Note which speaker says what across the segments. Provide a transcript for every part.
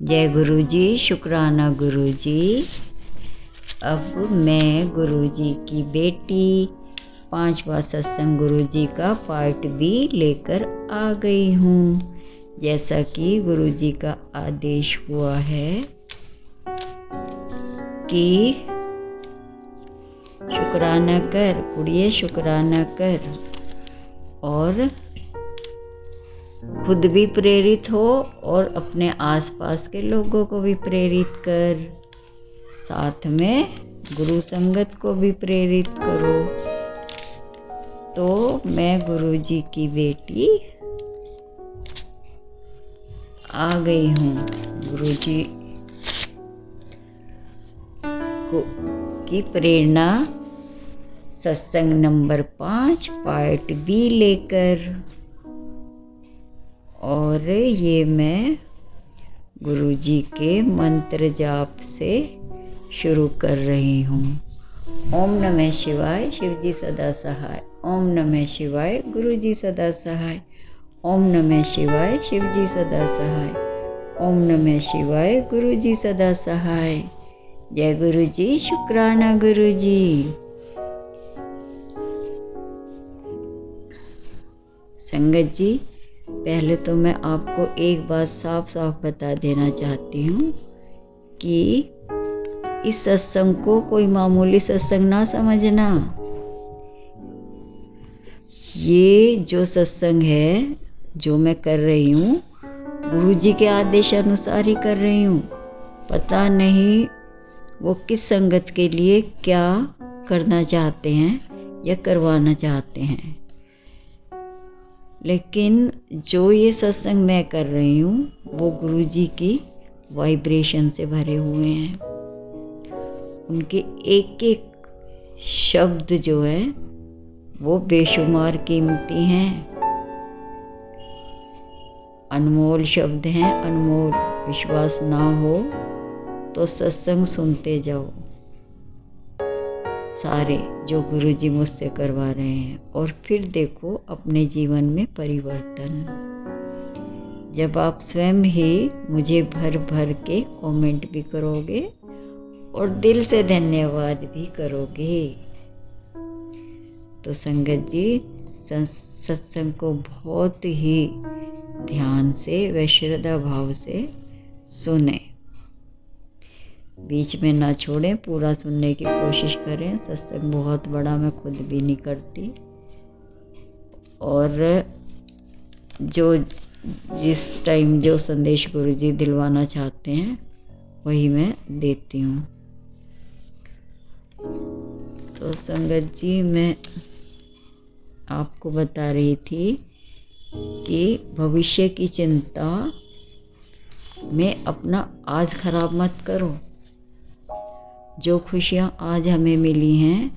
Speaker 1: जय गुरु जी, शुक्राना गुरु जी। अब मैं गुरु जी की बेटी 5वां सत्संग गुरु जी का पार्ट बी लेकर आ गई हूँ। जैसा कि गुरु जी का आदेश हुआ है कि शुक्राना कर कुड़िए, शुक्राना कर और खुद भी प्रेरित हो और अपने आसपास के लोगों को भी प्रेरित कर, साथ में गुरु संगत को भी प्रेरित करो। तो मैं गुरु जी की बेटी आ गई हूँ। गुरु जी की प्रेरणा सत्संग नंबर 5 पार्ट बी लेकर, और ये मैं गुरु जी के मंत्र जाप से शुरू कर रही हूँ। ओम नमः शिवाय, शिव जी सदा सहाय। ओम नमः शिवाय, गुरु जी सदा सहाय। ओम नमः शिवाय, शिव जी सदा सहाय। ओम नमः शिवाय, गुरु जी सदा सहाय। जय गुरु जी, शुक्राना गुरु जी। संगत जी, पहले तो मैं आपको एक बात साफ साफ बता देना चाहती हूँ कि इस सत्संग को कोई मामूली सत्संग ना समझना। ये जो सत्संग है, जो मैं कर रही हूँ, गुरु जी के आदेश अनुसार ही कर रही हूँ। पता नहीं वो किस संगत के लिए क्या करना चाहते हैं या करवाना चाहते हैं, लेकिन जो ये सत्संग मैं कर रही हूँ वो गुरु जी की वाइब्रेशन से भरे हुए हैं। उनके एक एक शब्द जो है वो बेशुमार कीमती हैं, अनमोल शब्द हैं, अनमोल। विश्वास ना हो तो सत्संग सुनते जाओ, सारे जो गुरु जी मुझसे करवा रहे हैं, और फिर देखो अपने जीवन में परिवर्तन। जब आप स्वयं ही मुझे भर भर के कमेंट भी करोगे और दिल से धन्यवाद भी करोगे, तो संगत जी सत्संग को बहुत ही ध्यान से व श्रद्धा भाव से सुने, बीच में ना छोड़ें, पूरा सुनने की कोशिश करें। सत्संग बहुत बड़ा मैं खुद भी नहीं करती, और जो जिस टाइम जो संदेश गुरु जी दिलवाना चाहते हैं वही मैं देती हूँ। तो संगत जी, मैं आपको बता रही थी कि भविष्य की चिंता में अपना आज खराब मत करो। जो खुशियाँ आज हमें मिली हैं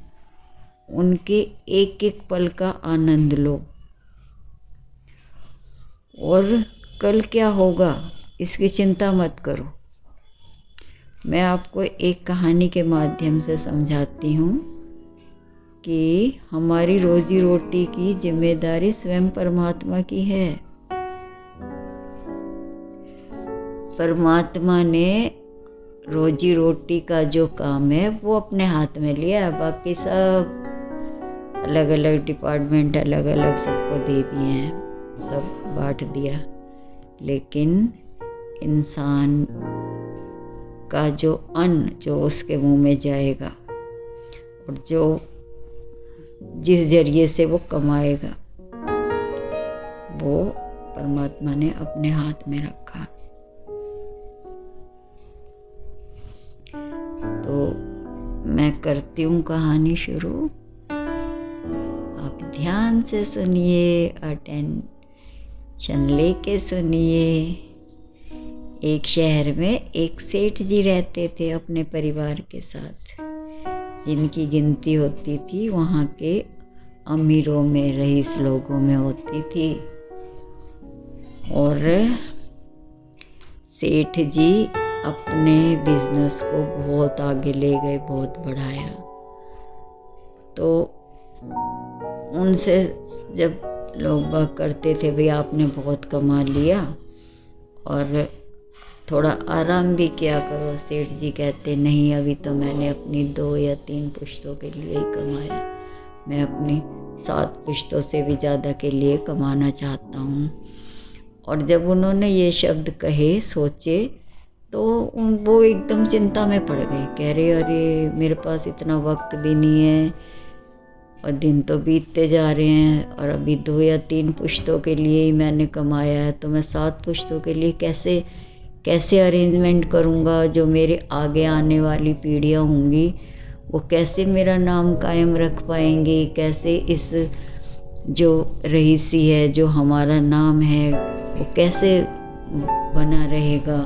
Speaker 1: उनके एक एक पल का आनंद लो, और कल क्या होगा इसकी चिंता मत करो। मैं आपको एक कहानी के माध्यम से समझाती हूँ कि हमारी रोजी रोटी की जिम्मेदारी स्वयं परमात्मा की है। परमात्मा ने रोजी रोटी का जो काम है वो अपने हाथ में लिया, बाकी सब अलग अलग डिपार्टमेंट अलग अलग सबको दे दिए हैं, सब बांट दिया। लेकिन इंसान का जो अन्न जो उसके मुंह में जाएगा और जो जिस जरिए से वो कमाएगा, वो परमात्मा ने अपने हाथ में रखा। तो मैं करती हूँ कहानी शुरू। आप ध्यान से सुनिए, अटेंशन लेके सुनिए। एक शहर में एक सेठ जी रहते थे अपने परिवार के साथ, जिनकी गिनती होती थी वहाँ के अमीरों में, रईस लोगों में होती थी। और सेठ जी अपने बिजनेस को बहुत आगे ले गए, बहुत बढ़ाया। तो उनसे जब लोग बात करते थे, भाई आपने बहुत कमा लिया और थोड़ा आराम भी किया करो। सेठ जी कहते नहीं, अभी तो मैंने अपनी 2 या 3 पुश्तों के लिए ही कमाया, मैं अपनी 7 पुश्तों से भी ज़्यादा के लिए कमाना चाहता हूँ। और जब उन्होंने ये शब्द कहे, सोचे, तो वो एकदम चिंता में पड़ गए। कह रहे अरे मेरे पास इतना वक्त भी नहीं है और दिन तो बीतते जा रहे हैं, और अभी 2 या 3 पुश्तों के लिए ही मैंने कमाया है, तो मैं 7 पुश्तों के लिए कैसे अरेंजमेंट करूँगा। जो मेरे आगे आने वाली पीढ़ियाँ होंगी वो कैसे मेरा नाम कायम रख पाएंगी, कैसे इस जो रईसी है, जो हमारा नाम है, वो कैसे बना रहेगा।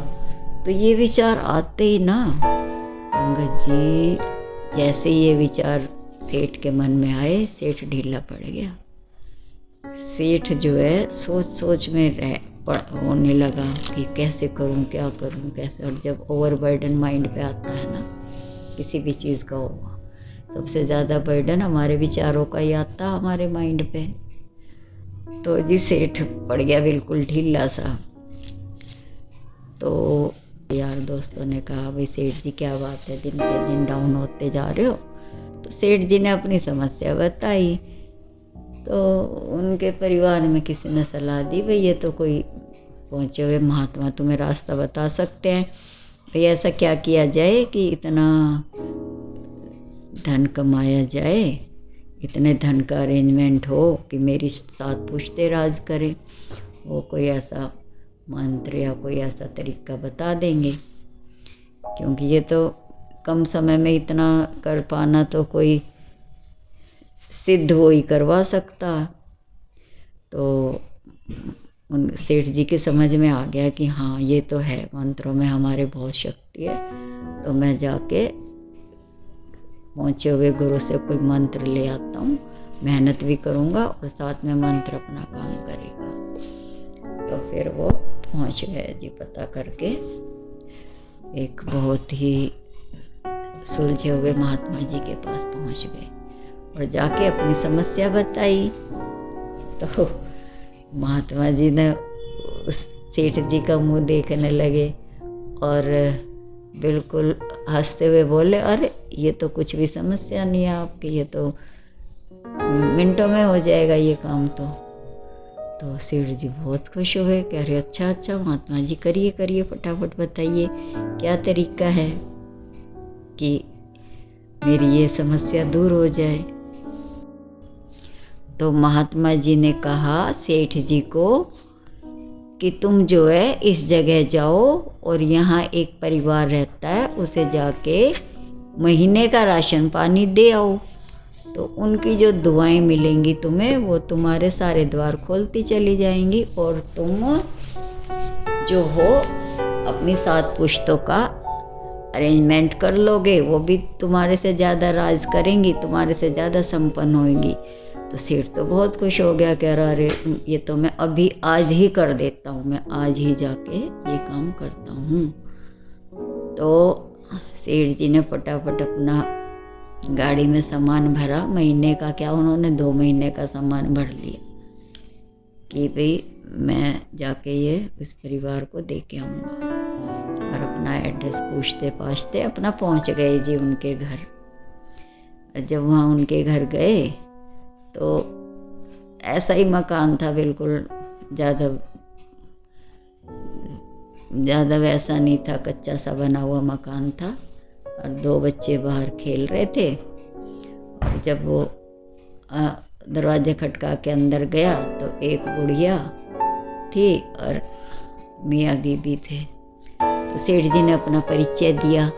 Speaker 1: तो ये विचार आते ही ना संगत जी, जैसे ये विचार सेठ के मन में आए, सेठ ढीला पड़ गया। सेठ जो है सोच सोच में होने लगा कि कैसे करूं, क्या करूं, कैसे। और जब ओवरबर्डन माइंड पे आता है ना किसी भी चीज़ का, होगा सबसे ज़्यादा बर्डन हमारे विचारों का ही आता हमारे माइंड पे। तो जी सेठ पड़ गया बिल्कुल ढीला सा। तो यार दोस्तों ने कहा भाई सेठ जी क्या बात है, दिन पे दिन डाउन होते जा रहे हो। तो सेठ जी ने अपनी समस्या बताई। तो उनके परिवार में किसी ने सलाह दी, भाई ये तो कोई पहुँचे हुए महात्मा तुम्हें रास्ता बता सकते हैं, भाई ऐसा क्या किया जाए कि इतना धन कमाया जाए, इतने धन का अरेंजमेंट हो कि मेरी 7 पुश्ते राज करें। वो कोई ऐसा मंत्र या कोई ऐसा तरीका बता देंगे, क्योंकि ये तो कम समय में इतना कर पाना तो कोई सिद्ध वो ही करवा सकता। तो उन सेठ जी के समझ में आ गया कि हाँ ये तो है, मंत्रों में हमारे बहुत शक्ति है। तो मैं जाके पहुँचे हुए गुरु से कोई मंत्र ले आता हूँ, मेहनत भी करूँगा और साथ में मंत्र अपना काम करेगा। तो फिर वो पहुँच गए जी, पता करके एक बहुत ही सुलझे हुए महात्मा जी के पास पहुँच गए और जाके अपनी समस्या बताई। तो महात्मा जी ने उस सेठ जी का मुंह देखने लगे और बिल्कुल हंसते हुए बोले, अरे ये तो कुछ भी समस्या नहीं है आपकी, ये तो मिनटों में हो जाएगा ये काम। तो सेठ जी बहुत खुश हुए, कह रहे अच्छा महात्मा जी करिए करिए, फटाफट बताइए क्या तरीका है कि मेरी ये समस्या दूर हो जाए। तो महात्मा जी ने कहा सेठ जी को कि तुम जो है इस जगह जाओ और यहाँ एक परिवार रहता है, उसे जाके महीने का राशन पानी दे आओ। तो उनकी जो दुआएं मिलेंगी तुम्हें, वो तुम्हारे सारे द्वार खोलती चली जाएंगी और तुम जो हो अपनी 7 पुश्तों का अरेंजमेंट कर लोगे। वो भी तुम्हारे से ज़्यादा राज करेंगी, तुम्हारे से ज़्यादा संपन्न होंगी। तो सेठ तो बहुत खुश हो गया, कह रहा अरे ये तो मैं अभी आज ही कर देता हूँ, मैं आज ही जाके ये काम करता हूँ। तो सेठ जी ने फटाफट अपना गाड़ी में सामान भरा, महीने का क्या उन्होंने 2 महीने का सामान भर लिया कि भाई मैं जाके ये इस परिवार को दे के आऊँगा। और अपना एड्रेस पूछते पाछते अपना पहुँच गए जी उनके घर। और जब वहाँ उनके घर गए तो ऐसा ही मकान था, बिल्कुल ज़्यादा वैसा नहीं था, कच्चा सा बना हुआ मकान था। और 2 बच्चे बाहर खेल रहे थे। और जब वो दरवाजे खटका के अंदर गया तो एक बुढ़िया थी और मियाँ बीबी थे। तो सेठ जी ने अपना परिचय दिया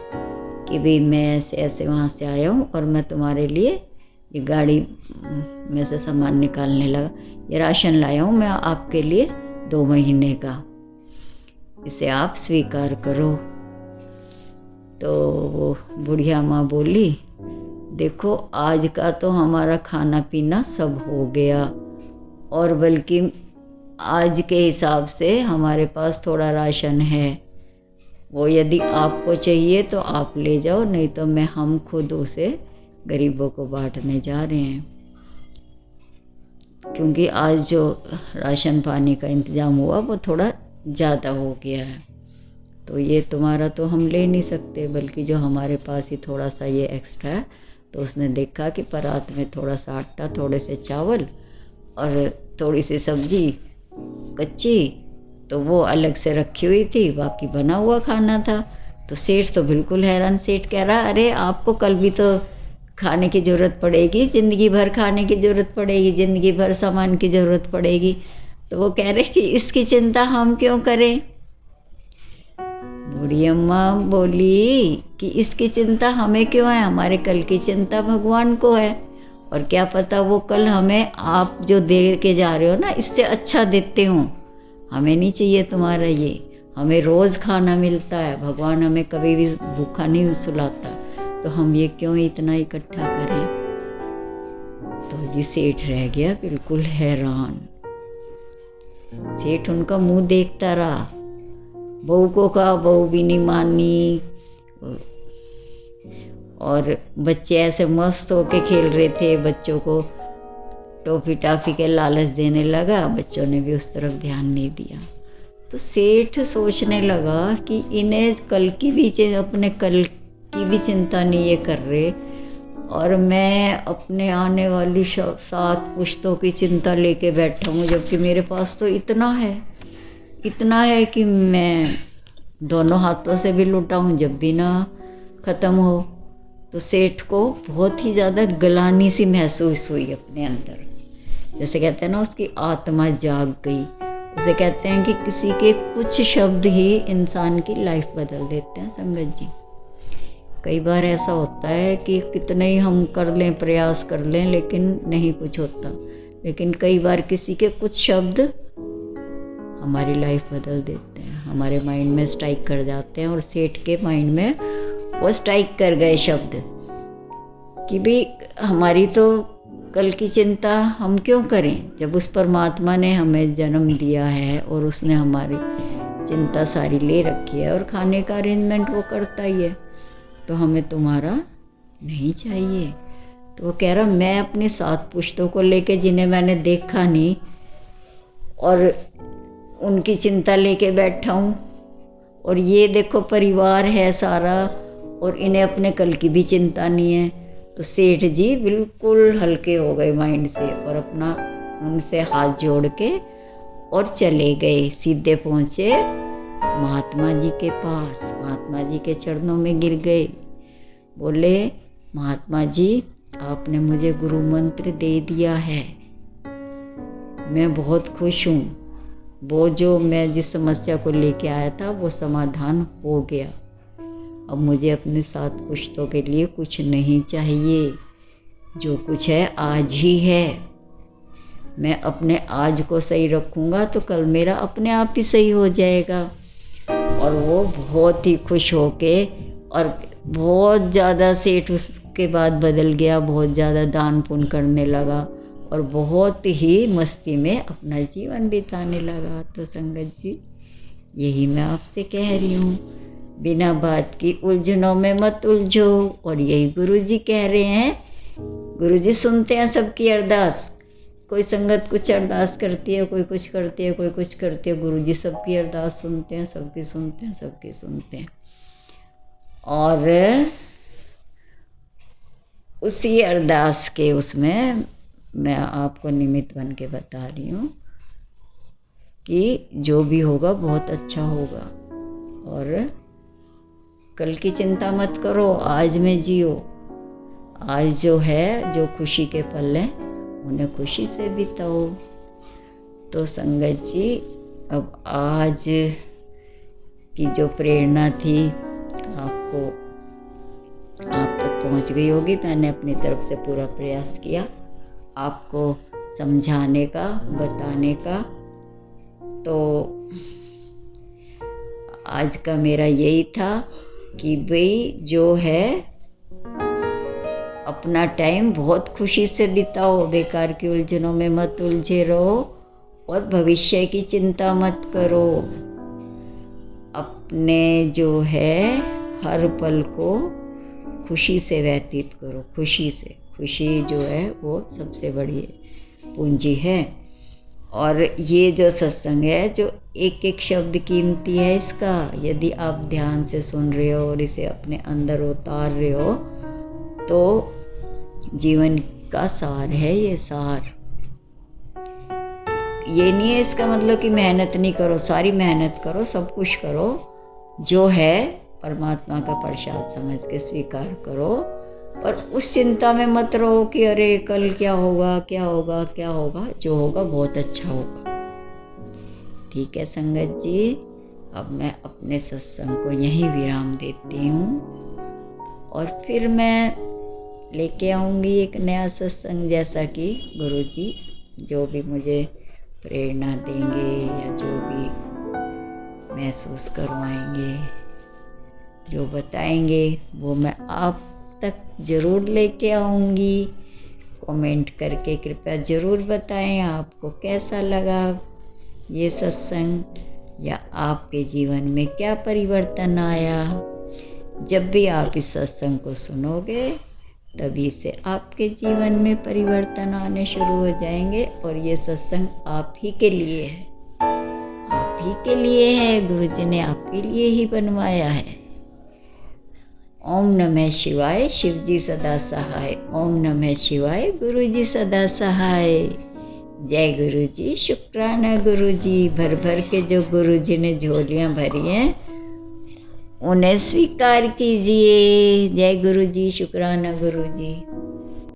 Speaker 1: कि भाई मैं ऐसे ऐसे वहाँ से आया हूँ और मैं तुम्हारे लिए ये गाड़ी में से सामान निकालने लगा, ये राशन लाया हूँ मैं आपके लिए 2 महीने का, इसे आप स्वीकार करो। तो वो बुढ़िया माँ बोली, देखो आज का तो हमारा खाना पीना सब हो गया, और बल्कि आज के हिसाब से हमारे पास थोड़ा राशन है, वो यदि आपको चाहिए तो आप ले जाओ, नहीं तो हम खुद उसे गरीबों को बांटने जा रहे हैं, क्योंकि आज जो राशन पानी का इंतज़ाम हुआ वो थोड़ा ज़्यादा हो गया है। तो ये तुम्हारा तो हम ले नहीं सकते, बल्कि जो हमारे पास ही थोड़ा सा ये एक्स्ट्रा है। तो उसने देखा कि परात में थोड़ा सा आटा, थोड़े से चावल और थोड़ी सी सब्जी कच्ची, तो वो अलग से रखी हुई थी, बाकी बना हुआ खाना था। तो सेठ तो बिल्कुल हैरान। सेठ कह रहा, अरे आपको कल भी तो खाने की ज़रूरत पड़ेगी, ज़िंदगी भर खाने की ज़रूरत पड़ेगी, ज़िंदगी भर सामान की ज़रूरत पड़ेगी। तो वो कह रहे कि इसकी चिंता हम क्यों करें। बूढ़ी अम्मा बोली कि इसकी चिंता हमें क्यों है, हमारे कल की चिंता भगवान को है। और क्या पता वो कल हमें आप जो दे के जा रहे हो ना, इससे अच्छा देते हो। हमें नहीं चाहिए तुम्हारा ये, हमें रोज़ खाना मिलता है, भगवान हमें कभी भी भूखा नहीं सुलाता, तो हम ये क्यों इतना इकट्ठा करें। तो ये सेठ रह गया बिल्कुल हैरान। सेठ उनका मुंह देखता रहा। बहू को कहा, बहू भी नहीं मानी। और बच्चे ऐसे मस्त होके खेल रहे थे, बच्चों को टॉफी टाफी के लालच देने लगा, बच्चों ने भी उस तरफ ध्यान नहीं दिया। तो सेठ सोचने लगा कि इन्हें कल की भी अपने कल की भी चिंता नहीं ये कर रहे, और मैं अपने आने वाली 7 पुश्तों की चिंता लेके बैठा हूँ, जबकि मेरे पास तो इतना है कि मैं दोनों हाथों से भी लुटाऊँ जब भी ना ख़त्म हो। तो सेठ को बहुत ही ज़्यादा ग्लानि सी महसूस हुई अपने अंदर। जैसे कहते हैं ना, उसकी आत्मा जाग गई। उसे कहते हैं कि किसी के कुछ शब्द ही इंसान की लाइफ बदल देते हैं। संगत जी, कई बार ऐसा होता है कि कितने ही हम कर लें, प्रयास कर लें, लेकिन नहीं कुछ होता। लेकिन कई बार किसी के कुछ शब्द हमारी लाइफ बदल देते हैं, हमारे माइंड में स्ट्राइक कर जाते हैं। और सेठ के माइंड में वो स्ट्राइक कर गए शब्द कि भी हमारी तो कल की चिंता हम क्यों करें, जब उस परमात्मा ने हमें जन्म दिया है और उसने हमारी चिंता सारी ले रखी है, और खाने का अरेंजमेंट वो करता ही है, तो हमें तुम्हारा नहीं चाहिए। तो वो कह रहा, मैं अपनी 7 पुश्तों को लेके, जिन्हें मैंने देखा नहीं, और उनकी चिंता लेके बैठा हूँ, और ये देखो परिवार है सारा, और इन्हें अपने कल की भी चिंता नहीं है। तो सेठ जी बिल्कुल हल्के हो गए माइंड से, और अपना उनसे हाथ जोड़ के और चले गए, सीधे पहुँचे महात्मा जी के पास, महात्मा जी के चरणों में गिर गए। बोले, महात्मा जी, आपने मुझे गुरु मंत्र दे दिया है, मैं बहुत खुश हूँ। वो जो मैं जिस समस्या को लेके आया था वो समाधान हो गया। अब मुझे अपने 7 पुश्तों के लिए कुछ नहीं चाहिए, जो कुछ है आज ही है। मैं अपने आज को सही रखूँगा तो कल मेरा अपने आप ही सही हो जाएगा। और वो बहुत ही खुश होके, और बहुत ज़्यादा सेठ उसके बाद बदल गया, बहुत ज़्यादा दान पुण्य करने लगा, और बहुत ही मस्ती में अपना जीवन बिताने लगा। तो संगत जी, यही मैं आपसे कह रही हूँ, बिना बात की उलझनों में मत उलझो। और यही गुरु जी कह रहे हैं। गुरु जी सुनते हैं सबकी अरदास। कोई संगत कुछ अरदास करती है, कोई कुछ करती है, कोई कुछ करती है, गुरु जी सबकी अरदास सुनते हैं, सबकी सुनते हैं, सबकी सुनते हैं। और उसी अरदास के उसमें मैं आपको निमित्त बन के बता रही हूँ कि जो भी होगा बहुत अच्छा होगा। और कल की चिंता मत करो, आज में जियो। आज जो है, जो खुशी के पल हैं, उन्हें खुशी से बिताओ। तो संगत जी, अब आज की जो प्रेरणा थी आपको आप तक पहुंच गई होगी। मैंने अपनी तरफ से पूरा प्रयास किया आपको समझाने का, बताने का। तो आज का मेरा यही था कि भाई जो है अपना टाइम बहुत खुशी से बिताओ, बेकार की उलझनों में मत उलझे रहो, और भविष्य की चिंता मत करो। अपने जो है हर पल को खुशी से व्यतीत करो, खुशी से। खुशी जो है वो सबसे बड़ी पूंजी है। और ये जो सत्संग है, जो एक एक शब्द कीमती है इसका, यदि आप ध्यान से सुन रहे हो और इसे अपने अंदर उतार रहे हो तो जीवन का सार है ये सार। ये नहीं है इसका मतलब कि मेहनत नहीं करो, सारी मेहनत करो, सब कुछ करो, जो है परमात्मा का प्रसाद समझ के स्वीकार करो। और उस चिंता में मत रहो कि अरे कल क्या होगा क्या होगा क्या होगा, जो होगा बहुत अच्छा होगा। ठीक है संगत जी, अब मैं अपने सत्संग को यहीं विराम देती हूँ और फिर मैं लेके आऊँगी एक नया सत्संग, जैसा कि गुरुजी जो भी मुझे प्रेरणा देंगे या जो भी महसूस करवाएंगे, जो बताएंगे वो मैं आप तक ज़रूर लेके आऊँगी। कमेंट करके कृपया ज़रूर बताएं आपको कैसा लगा ये सत्संग, या आपके जीवन में क्या परिवर्तन आया। जब भी आप इस सत्संग को सुनोगे तभी से आपके जीवन में परिवर्तन आने शुरू हो जाएंगे। और ये सत्संग आप ही के लिए है, आप ही के लिए है, गुरुजी ने आपके लिए ही बनवाया है। ओम नमः शिवाय, शिवजी सदा सहाय। ओम नमः शिवाय, गुरुजी सदा सहाय। जय गुरुजी, शुक्राना गुरुजी। भर भर के जो गुरुजी ने झोलियाँ भरी हैं उन्हें स्वीकार कीजिए। जय गुरुजी, शुक्राना गुरुजी।